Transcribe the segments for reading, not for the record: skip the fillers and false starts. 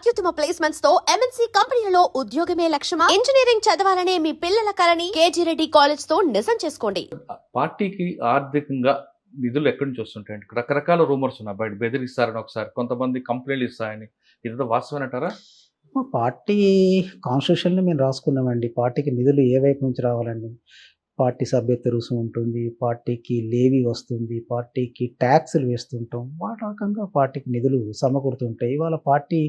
అత్యుత్తమ ప్లేస్మెంట్స్ తో ఎంఎన్సీ కంపెనీలలో ఉద్యోగమే లక్ష్యమా? ఇంజనీరింగ్ చదవాలనే మీ పిల్లల కలని కేజీ రెడ్డి కాలేజ్ తో నిజం చేసుకోండి. పార్టీకి ఆర్థికంగా నిధులు ఎక్కడి నుంచి వస్తుంటాయండి? రకరకాల రూమర్స్ ఉన్నాయి. బయట బెదిరిస్తారని ఒకసారి, కొంతమంది కంప్లైంట్లు ఇస్తాయని. ఇదంతా వాస్తవేనంటారా? మా పార్టీ కాన్స్టిట్యూషన్‌లో మేము రాసుకున్నామండి. పార్టీకి నిధులు ఏ వైపు నుంచి రావాలని. పార్టీ సభ్యత్వ రుసుము ఉంటుంది. పార్టీకి లేవీ వస్తుంది. పార్టీకి ట్యాక్స్‌లు వేస్తుంటాం. ఆ రకంగా పార్టీకి నిధులు సమకూరుతుంటాయి. ఇవాళ పార్టీ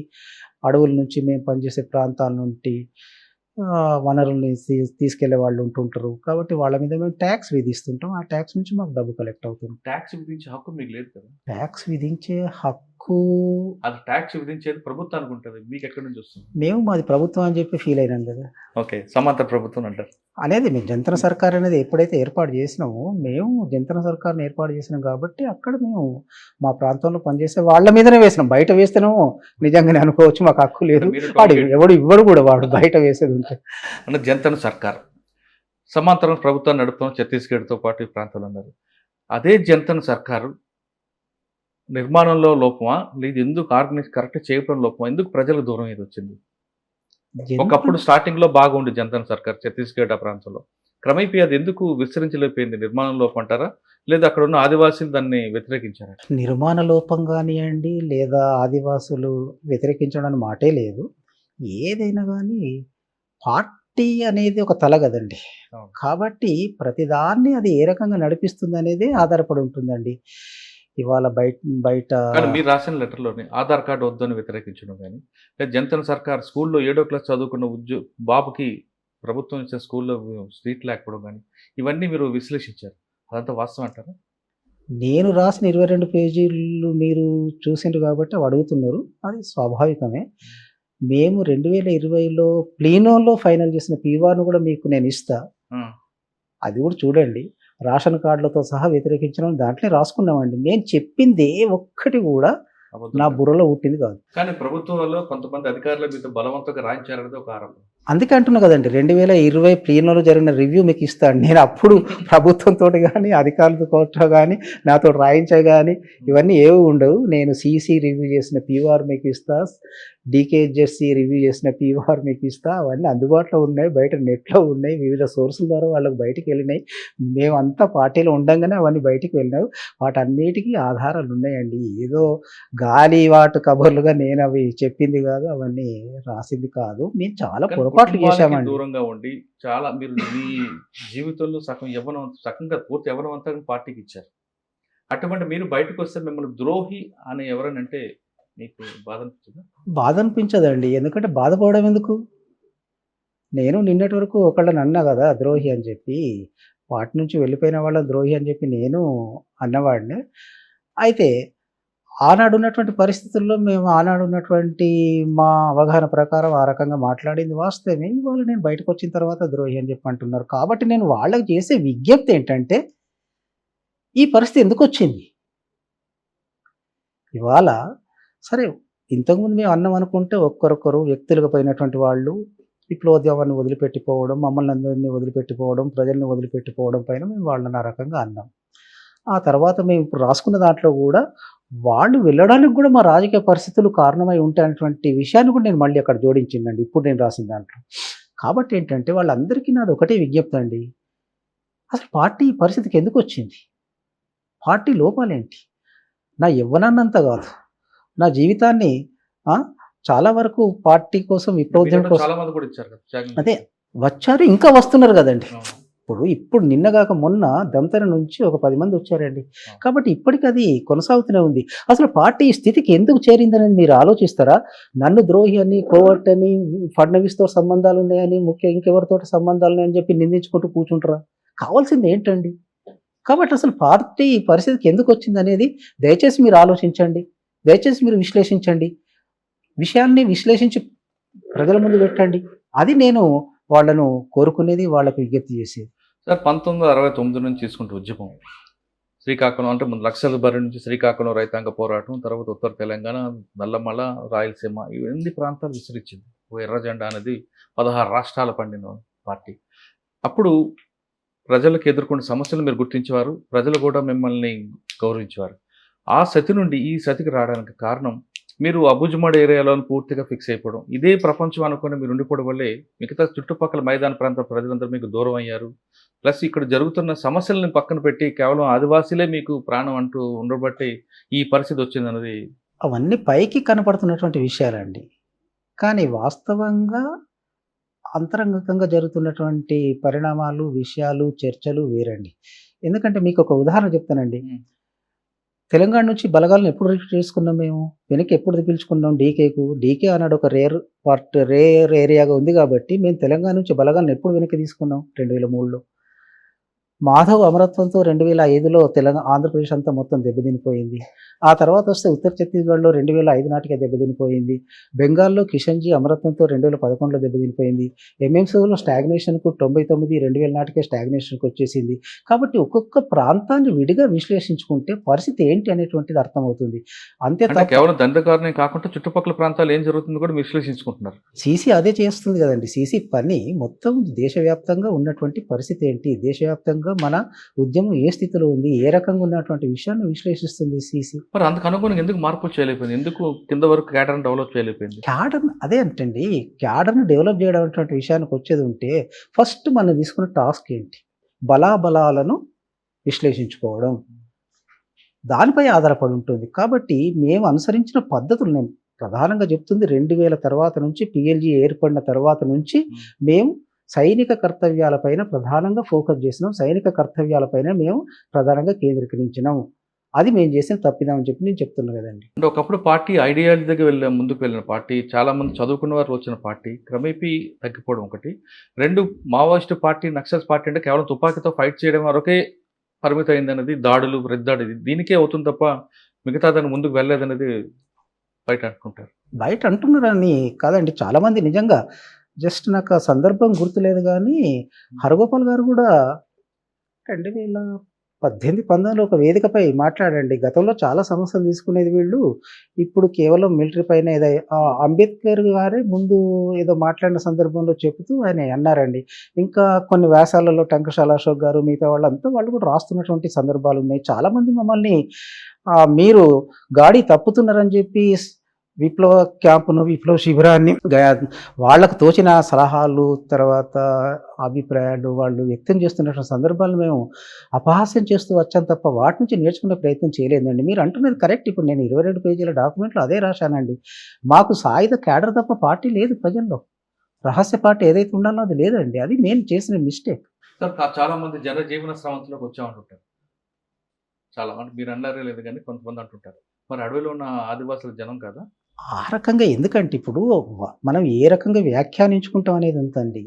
అడవుల నుంచి మేము పనిచేసే ప్రాంతాల నుండి వనరుల్ని తీసుకెళ్ళే వాళ్ళు ఉంటుంటారు. కాబట్టి వాళ్ళ మీద మేము ట్యాక్స్ విధిస్తుంటాం. ఆ ట్యాక్స్ నుంచి మాకు డబ్బు కలెక్ట్ అవుతుంది. ట్యాక్స్ విధించే హక్కు మీకు లేదు కదా? ట్యాక్స్ విధించే హక్కు అది ట్యాక్స్ విధించేది ప్రభుత్వానికి ఉంటుంది. మీకు ఎక్కడి నుంచి వస్తుంది? మేము మాది ప్రభుత్వం అని చెప్పి ఫీల్ అయినాం కదా! ఓకే. సమాంతర ప్రభుత్వం అంటారు. అనేది మేము జంతర్ సర్కార్ అనేది ఎప్పుడైతే ఏర్పాటు చేసినామో, మేము జంతర్ సర్కార్‌ని ఏర్పాటు చేసినాం కాబట్టి, అక్కడ మేము మా ప్రాంతంలో పనిచేసే వాళ్ళ మీదనే వేసినాం. బయట వేస్తేనేమో నిజంగానే అనుకోవచ్చు మాకు హక్కు లేదు. మీరు వాడు ఎవడు ఇవ్వడు కూడా వాడు బయట వేసేది ఉంటే. అంటే జంతర్ సర్కార్ సమాంతరం ప్రభుత్వాన్ని నడుపుతున్న ఛత్తీస్గఢ్‌తో పాటు ఈ ప్రాంతాలు ఉన్నారు. అదే జంతర్ సర్కారు నిర్మాణంలో లోపమా? లేదు ఎందుకు కరెక్ట్ చేయడం లోపమా? ఎందుకు ప్రజలకు దూరం ఇది వచ్చింది? ఒకప్పుడు స్టార్టింగ్‌లో బాగుంది జంతర్ సర్కార్ ఛత్తీస్గఢ్ ఆ ప్రాంతంలో. క్రమేపీ అది ఎందుకు విస్తరించలేకపోయింది? నిర్మాణం లోపం అంటారా? లేదా అక్కడ ఉన్న ఆదివాసీలు దాన్ని వ్యతిరేకించారా? నిర్మాణ లోపం కానియండి, లేదా ఆదివాసులు వ్యతిరేకించడం మాటే లేదు. ఏదైనా కానీ పార్టీ అనేది ఒక తల కదండి. అవును. కాబట్టి ప్రతిదాన్ని అది ఏ రకంగా నడిపిస్తుందనేదే ఆధారపడి ఉంటుందండి. ఇవాళ బయట కానీ మీరు రాసిన లెటర్‌లోని ఆధార్ కార్డ్ వద్దని వ్యతిరేకించడం గాని, లేదా జంతర్ సర్కార్ స్కూల్‌లో 7వ క్లాస్ చదువుకున్న బాబుకి ప్రభుత్వం ఇచ్చే స్కూల్‌లో సీట్ లేకపోవడం గాని, ఇవన్నీ మీరు విశ్లేషించారు. అదంతా వాస్తవం అంటారా? నేను రాసిన 22 పేజీలు మీరు చూసిండ్రు కాబట్టి అవి అడుగుతున్నారు. అది స్వాభావికమే. మేము 2020లో ప్లీనోలో ఫైనల్ చేసిన పీవార్‌ను కూడా మీకు నేను ఇస్తా. ఆ! అది కూడా చూడండి. రేషన్ కార్డులతో సహా వ్యతిరేకించడం దాంట్లో రాసుకున్నామండి. నేను చెప్పింది ఏ ఒక్కటి కూడా అబద్ధం నా కాదు. బుర్రలో పుట్టింది కాదు. కానీ ప్రభుత్వంలో కొంతమంది అధికారుల మీద బలవంతంగా రాయించారనేది ఒక ఆరోపణ. అందుకే అంటున్నా కదండీ 2020 ప్లీనోలో జరిగిన రివ్యూ మీకు ఇస్తాను. నేను అప్పుడు ప్రభుత్వంతోటి గానీ, అధికారులతో గానీ, నాతో రాయించా గానీ ఇవన్నీ ఏవి ఉండవు. నేను సీసీ రివ్యూ చేసిన పీవార్ మీకు ఇస్తా. డీకేజెస్సీ రివ్యూ చేసిన పీవార్ మీకు ఇస్తా. అవన్నీ అందుబాటులో ఉన్నాయి. బయట నెట్‌లో ఉన్నాయి. వివిధ సోర్సుల ద్వారా వాళ్ళకి బయటికి వెళ్ళినాయి. మేమంతా పార్టీలో ఉండంగానే అవన్నీ బయటికి వెళ్ళినాయి. వాటన్నిటికీ ఆధారాలు ఉన్నాయండి. ఏదో గాలివాటు కబుర్లుగా నేను అవి చెప్పింది కాదు. అవన్నీ రాసింది కాదు. మేము చాలా కానీ పొరపాట్లు కుటుంబానికి చేశామండి. దూరంగా ఉండి చాలా మీరు మీ జీవితంలో సగంగా పూర్తి యవ్వనం అంతా పార్టీకి ఇచ్చారు. అటువంటి మీరు బయటకొస్తే మిమ్మల్ని ద్రోహి అని ఎవరైనా అంటే మీకు బాధ అనిపించదా? బాధ అనిపించదండి. ఎందుకంటే బాధపడడం ఎందుకు? నేను నిన్నటి వరకు ఒకళ్ళని అన్నా కదా ద్రోహి అని చెప్పి. పార్టీ నుంచి వెళ్ళిపోయిన వాళ్ళని ద్రోహి అని చెప్పి నేను అన్నవాడినే. అయితే ఆనాడున్నటువంటి పరిస్థితుల్లో మేము ఆనాడున్నటువంటి మా అవగాహన ప్రకారం ఆ రకంగా మాట్లాడింది వాస్తవమే. ఇవాళ నేను బయటకొచ్చిన తర్వాత ద్రోహి అని చెప్పి అంటున్నారు. కాబట్టి నేను వాళ్ళకి చేసే విజ్ఞప్తి ఏంటంటే, ఈ పరిస్థితి ఎందుకొచ్చింది? ఇవాళ సరే ఇంతకుముందు మేము అన్నాం అనుకుంటే ఒక్కరొక్కరు వ్యక్తులుగా పోయినటువంటి వాళ్ళు విప్లవోద్యమాన్ని వదిలిపెట్టిపోవడం, మమ్మల్ని అందరినీ వదిలిపెట్టిపోవడం, ప్రజల్ని వదిలిపెట్టిపోవడం పైన మేము వాళ్ళని ఆ రకంగా అన్నాం. ఆ తర్వాత మేము ఇప్పుడు రాసుకున్న దాంట్లో కూడా వాళ్ళు వెళ్ళడానికి కూడా మా రాజకీయ పరిస్థితులు కారణమై ఉంటాయి అనేటువంటి విషయాన్ని కూడా నేను మళ్ళీ అక్కడ జోడించిందండి ఇప్పుడు నేను రాసిన దాంట్లో. కాబట్టి ఏంటంటే వాళ్ళందరికీ నాది ఒకటే విజ్ఞప్తి అండి. అసలు పార్టీ ఈ పరిస్థితికి ఎందుకొచ్చింది? పార్టీ లోపాలేంటి? నా యవ్వనాన్నంతా కాదు. నా జీవితాన్ని చాలా వరకు పార్టీ కోసం విప్లవోద్యమం మీరంటే కోసం చాలా మంది కూడా ఇచ్చారు కదా త్యాగం అదే చేశారు. వచ్చారు. ఇంకా వస్తున్నారు గదండీ! అవును. ఇప్పుడు నిన్నగాక మొన్న దమ్తర నుంచి ఒక 10 మంది వచ్చారండి. అవును. కాబట్టి ఇప్పటికి అది కొనసాగుతూనే ఉంది. అసలు పార్టీ ఈ స్థితికి ఎందుకు చేరిందనేది మీరు ఆలోచిస్తారా? నన్ను ద్రోహి అని, కోవర్ట్ అని, ఫడ్నవీస్‌తో సంబంధాలున్నాయని, ఇంకెవరితోటి సంబంధాలున్నాయని చెప్పి నిందించుకుంటూ కూర్చుంటారా? కావాల్సింది ఏంటండి? కాబట్టి అసలు పార్టీ ఈ పరిస్థితికి ఎందుకొచ్చిందనేది దయచేసి మీరు ఆలోచించండి. దయచేసి మీరు విశ్లేషించండి. విషయాన్ని విశ్లేషించి ప్రజల ముందు పెట్టండి. అది నేను వాళ్ళను కోరుకునేది, వాళ్ళకి విజ్ఞప్తి చేసేది. సార్ 1969 నుంచి తీసుకుంటే ఉద్యమం శ్రీకాకుళం అంటే ముందు లక్షలబరి నుంచి శ్రీకాకుళం రైతాంగ పోరాటం, తర్వాత ఉత్తర తెలంగాణ, నల్లమల, రాయలసీమ ఇవన్నీ ప్రాంతాలు విస్తరించింది. ఓ ఎర్ర జెండా అనేది 16 రాష్ట్రాల పండిన పార్టీ. అప్పుడు ప్రజలకు ఎదుర్కొన్న సమస్యలు మీరు గుర్తించేవారు. ప్రజలు కూడా మిమ్మల్ని గౌరవించేవారు. ఆ సతి నుండి ఈ సతికి రావడానికి కారణం మీరు అబుజ్మడ్ ఏరియాలో పూర్తిగా ఫిక్స్ అయిపోవడం, ఇదే ప్రపంచం అనుకుని మీరు ఉండిపోవడం వల్లే మిగతా చుట్టుపక్కల మైదాన ప్రాంత ప్రజలందరూ మీకు దూరం అయ్యారు. ప్లస్ ఇక్కడ జరుగుతున్న సమస్యలను పక్కన పెట్టి కేవలం ఆదివాసీలే మీకు ప్రాణం అంటూ ఉండబట్టి ఈ పరిస్థితి వచ్చిందన్నది. అవన్నీ పైకి కనపడుతున్నటువంటి విషయాలండి. కానీ వాస్తవంగా అంతరంగికంగా జరుగుతున్నటువంటి పరిణామాలు, విషయాలు, చర్చలు వేరండి. ఎందుకంటే మీకొక ఉదాహరణ చెప్తానండి. హ్మ్. తెలంగాణ నుంచి బలగాలను ఎప్పుడు రిక్రూట్ చేసుకున్నాం మేము? వెనక్కి ఎప్పుడు పిలుచుకున్నాం డీకేకు? డీకే అన్నాడు ఒక రేర్ ఏరియాగా ఉంది కాబట్టి మేము తెలంగాణ నుంచి బలగాలను ఎప్పుడు వెనక్కి తీసుకున్నాం? 2003లో. మాధవ్ అమరత్వంతో 2005లో ఆంధ్రప్రదేశ్ అంతా మొత్తం దెబ్బతినిపోయింది. ఆ తర్వాత వస్తే ఉత్తర ఛత్తీస్‌గఢ్‌లో 2005 నాటికే దెబ్బతినిపోయింది. బెంగాల్‌లో కిషన్‌జీ అమరత్వంతో 2011లో దెబ్బతినిపోయింది. ఎంఎంసీలో స్టాగ్నేషన్‌కు 99, 2000 నాటికే స్టాగ్నేషన్‌కి వచ్చేసింది. కాబట్టి ఒక్కొక్క ప్రాంతాన్ని విడిగా విశ్లేషించుకుంటే పరిస్థితి ఏంటి అనేటువంటిది అర్థమవుతుంది. అంతే అంటే తప్ప కేవలం దండకారణే కాకుండా చుట్టుపక్కల ప్రాంతాలు ఏం జరుగుతుందో కూడా విశ్లేషించుకుంటున్నారు. సీసీ అదే చేస్తుంది గదండీ. సీసీ పని మొత్తం దేశవ్యాప్తంగా ఉన్నటువంటి పరిస్థితి ఏంటి? దేశవ్యాప్తంగా మన ఉద్యమం ఏ స్థితిలో ఉంది? ఏ రకంగా ఉన్నటువంటి విషయాన్ని విశ్లేషిస్తుంది సీసీ. మరి అందుకు అనుగుణంగా ఎందుకు మార్పులు చేయలేకపోయింది? ఎందుకు కింద వరకు క్యాడర్‌ని డెవలప్ చేయలేకపోయింది? అదే అంటండి. క్యాడర్‌ని డెవలప్ చేయడం అనేటువంటి విషయానికి వచ్చేది ఉంటే, ఫస్ట్ మనం తీసుకున్న టాస్క్ ఏంటి? బలాబలాలను విశ్లేషించుకోవడం. దానిపై ఆధారపడి ఉంటుంది. కాబట్టి మేము అనుసరించిన పద్ధతులు నేను ప్రధానంగా చెప్తుంది 2000 తర్వాత నుంచి పీఎల్‌జీ ఏర్పడిన తర్వాత నుంచి మేము సైనిక కర్తవ్యాలపైన ప్రధానంగా ఫోకస్ చేసినాం. సైనిక కర్తవ్యాలపైన మేము ప్రధానంగా కేంద్రీకరించినాం. అది మేము చేసిన తప్పిదం అని చెప్పి నేను చెప్తున్నా కదండీ. అంటే ఒకప్పుడు పార్టీ ఐడియాలజీ దగ్గర ముందుకు వెళ్ళిన పార్టీ, చాలామంది చదువుకున్న వారు వచ్చిన పార్టీ క్రమేపీ తగ్గిపోవడం ఒకటి. 2 మావోయిస్టు పార్టీ, నక్సల్స్ పార్టీ అంటే కేవలం తుపాకీతో ఫైట్ చేయడం వరకే పరిమితం అయిందన్నది, దాడులు, ప్రతిదాడి దీనికే అవుతుంది తప్ప మిగతా దాని ముందుకు వెళ్ళలేదనేది బయట అనుకుంటారు. బయట అంటున్నారని కాదండి. చాలామంది నిజంగా జస్ట్ నాకు ఆ సందర్భం గుర్తులేదు గానీ, హరగోపాల్ గారు గూడా 2018, 19లో ఒక వేదికపై మాట్లాడండి. గతంలో చాలా సమస్యలు తీసుకునేది వీళ్ళు. ఇప్పుడు కేవలం మిలిటరీ పైన అంబేద్కర్ గారే ముందు ఏదో మాట్లాడిన సందర్భంలో చెబుతూ ఆయన అన్నారండి. ఇంకా కొన్ని వ్యాసాలలో టంకశాల అశోక్ గారు మిగతా వాళ్ళు కూడా రాస్తున్నటువంటి సందర్భాలున్నాయి. చాలామంది మమ్మల్ని మీరు గాడి తప్పుతున్నారని చెప్పి విప్లవ క్యాంపును, విప్లవ శిబిరాన్ని వాళ్ళకు తోచిన సలహాలు, తర్వాత అభిప్రాయాలు వాళ్ళు వ్యక్తం చేస్తున్నటువంటి సందర్భాలను మేము అపహాస్యం చేస్తూ వచ్చాం తప్ప వాటి నుంచి నేర్చుకునే ప్రయత్నం చేయలేదండి. మీరు అంటున్నది కరెక్ట్. ఇప్పుడు నేను 22 పేజీల డాక్యుమెంట్‌లో అదే రాశానండి. మాకు సాయుధ క్యాడర్ తప్ప పార్టీ లేదు ప్రజల్లో. రహస్య పార్టీ ఏదైతే ఉండాలో అది లేదండి. అది నేను చేసిన మిస్టేక్. సార్ చాలామంది జనజీవన స్రవంతిలోకి వచ్చామంటుంటారు. చాలా అంటే మీరు అన్నారో లేదు గానీ కొంతమంది అంటుంటారు. మరి అడవిలో ఉన్న ఆదివాసుల జనం కాదా? ఆ రకంగా ఎందుకంటే ఇప్పుడు మనం ఏ రకంగా వ్యాఖ్యానించుకుంటాం అనేది ఉందండి.